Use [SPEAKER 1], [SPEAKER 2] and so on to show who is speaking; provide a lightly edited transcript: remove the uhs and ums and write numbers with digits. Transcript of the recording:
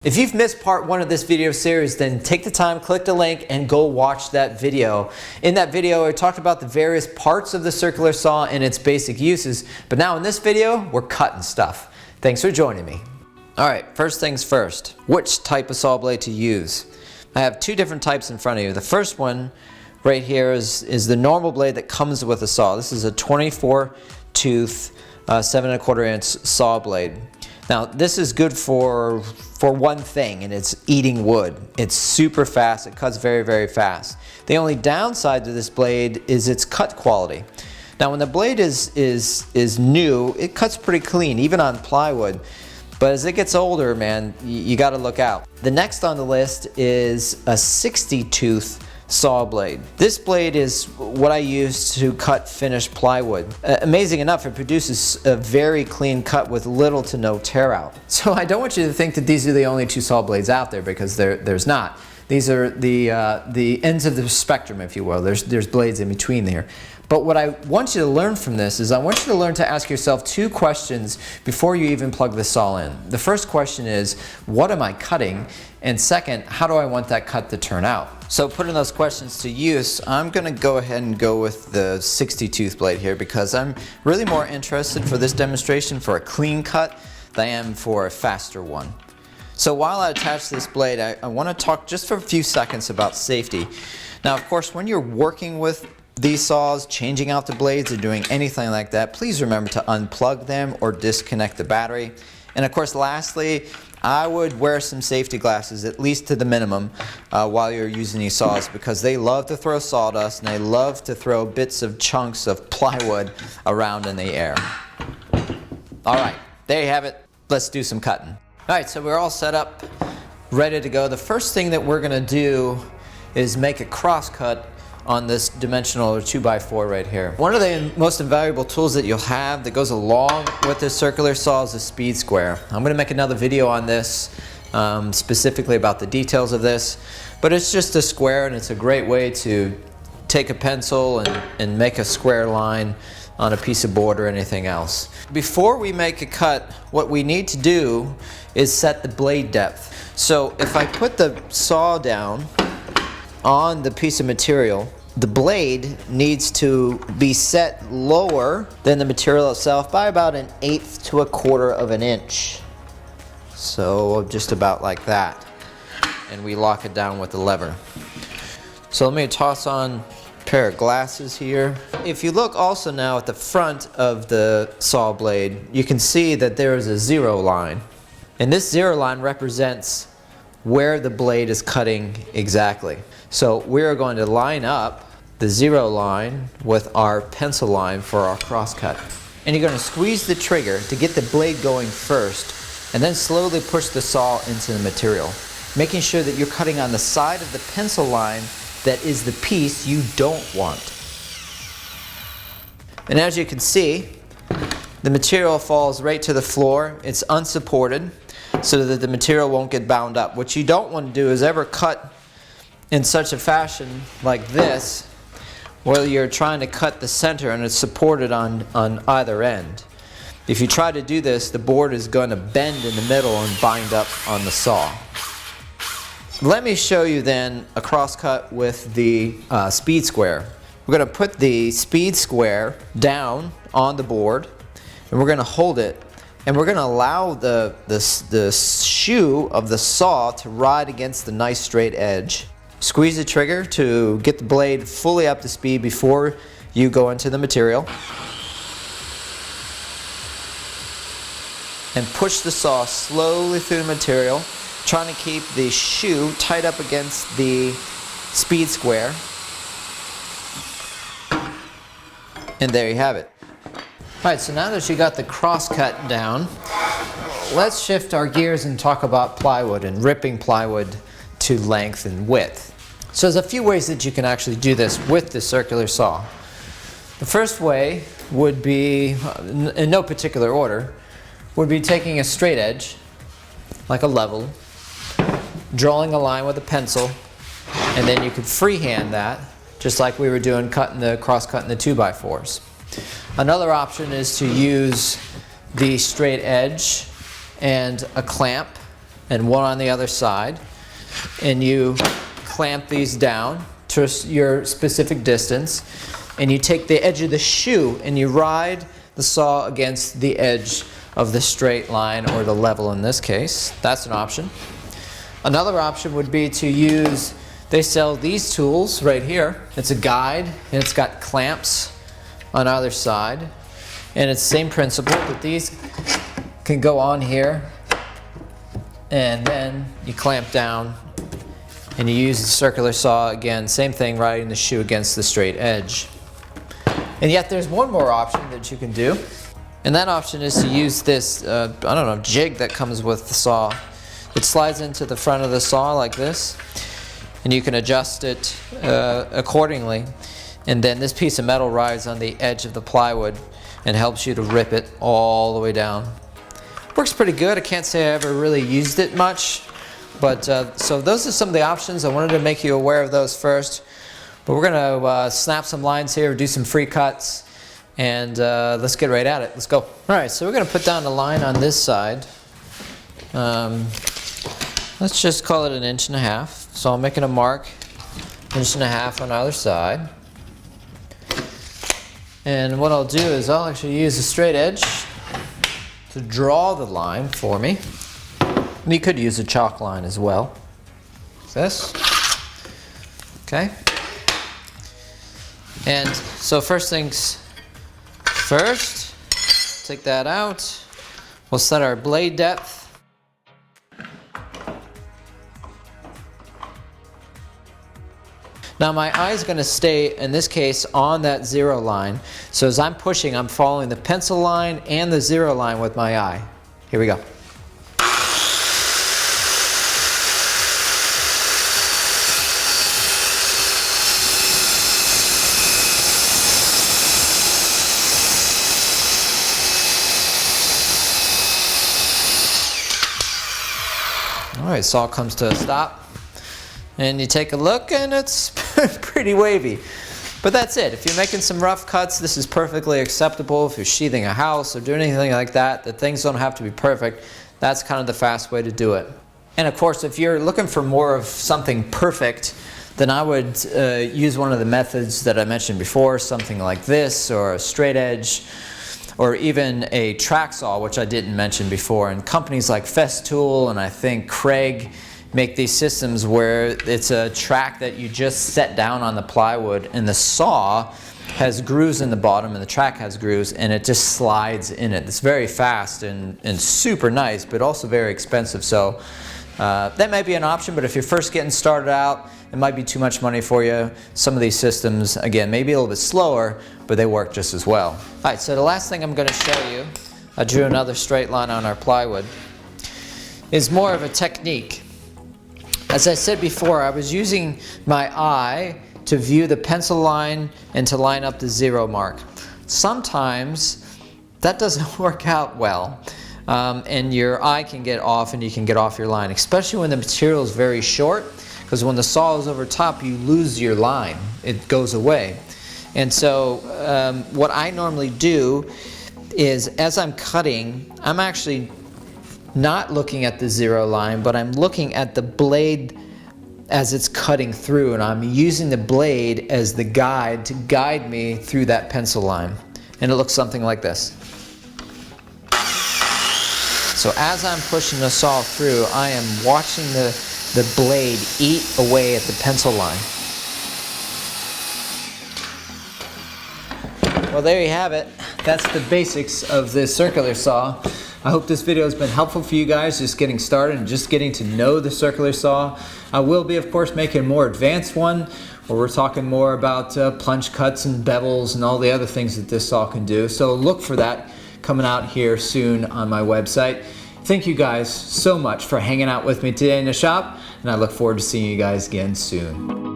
[SPEAKER 1] If you've missed part 1 of this video series, then take the time, click the link, and go watch that video. In that video, I talked about the various parts of the circular saw and its basic uses, but now in this video, we're cutting stuff. Thanks for joining me. Alright, first things first, which type of saw blade to use? I have two different types in front of you. The first one right here is the normal blade that comes with a saw. This is a 24 tooth 7¼ inch saw blade. Now this is good for one thing, and it's eating wood. It's super fast, it cuts very fast. The only downside to this blade is its cut quality. Now when the blade is new, it cuts pretty clean, even on plywood. But as it gets older, man, you gotta look out. The next on the list is a 60 tooth saw blade. This blade is what I use to cut finished plywood. Amazing enough, it produces a very clean cut with little to no tear out. So I don't want you to think that these are the only two saw blades out there, because there's not. These are the ends of the spectrum, if you will. There's blades in between there. But what I want you to learn from this is I want you to learn to ask yourself two questions before you even plug the saw in. The first question is, what am I cutting? And second, how do I want that cut to turn out? So putting those questions to use, I'm going to go ahead and go with the 60 tooth blade here, because I'm really more interested for this demonstration for a clean cut than I am for a faster one. So while I attach this blade, I want to talk just for a few seconds about safety. Now of course, when you're working with these saws, changing out the blades or doing anything like that, please remember to unplug them or disconnect the battery. And of course, lastly, I would wear some safety glasses, at least to the minimum, while you're using these saws, because they love to throw sawdust and they love to throw bits of chunks of plywood around in the air. Alright, there you have it. Let's do some cutting. Alright, so we're all set up, ready to go. The first thing that we're going to do is make a cross cut on this dimensional 2x4 right here. One of the most invaluable tools that you'll have that goes along with this circular saw is a speed square. I'm going to make another video on this specifically about the details of this, but it's just a square, and it's a great way to take a pencil and make a square line on a piece of board or anything else. Before we make a cut, what we need to do is set the blade depth. So if I put the saw down on the piece of material, the blade needs to be set lower than the material itself by about 1/8 to 1/4 of an inch. So just about like that. And we lock it down with the lever. So let me toss on a pair of glasses here. If you look also now at the front of the saw blade, you can see that there is a 0 line. And this 0 line represents where the blade is cutting exactly. So we are going to line up the 0 line with our pencil line for our crosscut. And you're going to squeeze the trigger to get the blade going first, and then slowly push the saw into the material, making sure that you're cutting on the side of the pencil line that is the piece you don't want. And as you can see, the material falls right to the floor. It's unsupported, so that the material won't get bound up. What you don't want to do is ever cut in such a fashion like this, where you're trying to cut the center and it's supported on either end. If you try to do this, the board is going to bend in the middle and bind up on the saw. Let me show you then a crosscut with the speed square. We're going to put the speed square down on the board, and we're going to hold it, and we're going to allow the shoe of the saw to ride against the nice straight edge. Squeeze the trigger to get the blade fully up to speed before you go into the material. And push the saw slowly through the material, trying to keep the shoe tight up against the speed square. And there you have it. Alright, so now that you got the crosscut down, let's shift our gears and talk about plywood and ripping plywood to length and width. So there's a few ways that you can actually do this with the circular saw. The first way would be, in no particular order, would be taking a straight edge, like a level, drawing a line with a pencil, and then you could freehand that, just like we were doing cross-cutting the 2x4s. Another option is to use the straight edge and a clamp and one on the other side, and you clamp these down to your specific distance, and you take the edge of the shoe and you ride the saw against the edge of the straight line, or the level in this case. That's an option. Another option would be to use, they sell these tools right here. It's a guide and it's got clamps on either side, and it's the same principle, but these can go on here, and then you clamp down and you use the circular saw again, same thing, riding the shoe against the straight edge. And yet there's one more option that you can do, and that option is to use this, I don't know, jig that comes with the saw. It slides into the front of the saw like this, and you can adjust it accordingly. And then this piece of metal rides on the edge of the plywood and helps you to rip it all the way down. Works pretty good. I can't say I ever really used it much, but so those are some of the options. I wanted to make you aware of those first. But we're going to snap some lines here, do some free cuts, and let's get right at it. Let's go. All right, so we're going to put down a line on this side. Let's just call it 1.5 inches. So I'm making a mark, 1.5 inches on either side. And what I'll do is I'll actually use a straight edge to draw the line for me. And you could use a chalk line as well. Like this. Okay. And so first things first, take that out. We'll set our blade depth. Now my eye is going to stay, in this case, on that 0 line. So as I'm pushing, I'm following the pencil line and the 0 line with my eye. Here we go. All right, saw comes to a stop. And you take a look and it's pretty wavy. But that's it. If you're making some rough cuts, this is perfectly acceptable. If you're sheathing a house or doing anything like that, that things don't have to be perfect, that's kind of the fast way to do it. And of course, if you're looking for more of something perfect, then I would use one of the methods that I mentioned before, something like this, or a straight edge, or even a track saw, which I didn't mention before. And companies like Festool and I think Craig make these systems where it's a track that you just set down on the plywood, and the saw has grooves in the bottom and the track has grooves, and it just slides in it. It's very fast and super nice, but also very expensive. So that might be an option, but if you're first getting started out, it might be too much money for you. Some of these systems, again, maybe a little bit slower, but they work just as well. All right, so the last thing I'm going to show you, I drew another straight line on our plywood, is more of a technique. As I said before, I was using my eye to view the pencil line and to line up the 0 mark. Sometimes that doesn't work out well, and your eye can get off and you can get off your line, especially when the material is very short, because when the saw is over top, you lose your line. It goes away. And so what I normally do is, as I'm cutting, I'm actually not looking at the 0 line, but I'm looking at the blade as it's cutting through, and I'm using the blade as the guide to guide me through that pencil line. And it looks something like this. So as I'm pushing the saw through, I am watching the blade eat away at the pencil line. Well, there you have it. That's the basics of the circular saw. I hope this video has been helpful for you guys just getting started and just getting to know the circular saw. I will be, of course, making a more advanced one where we're talking more about plunge cuts and bevels and all the other things that this saw can do. So look for that coming out here soon on my website. Thank you guys so much for hanging out with me today in the shop, and I look forward to seeing you guys again soon.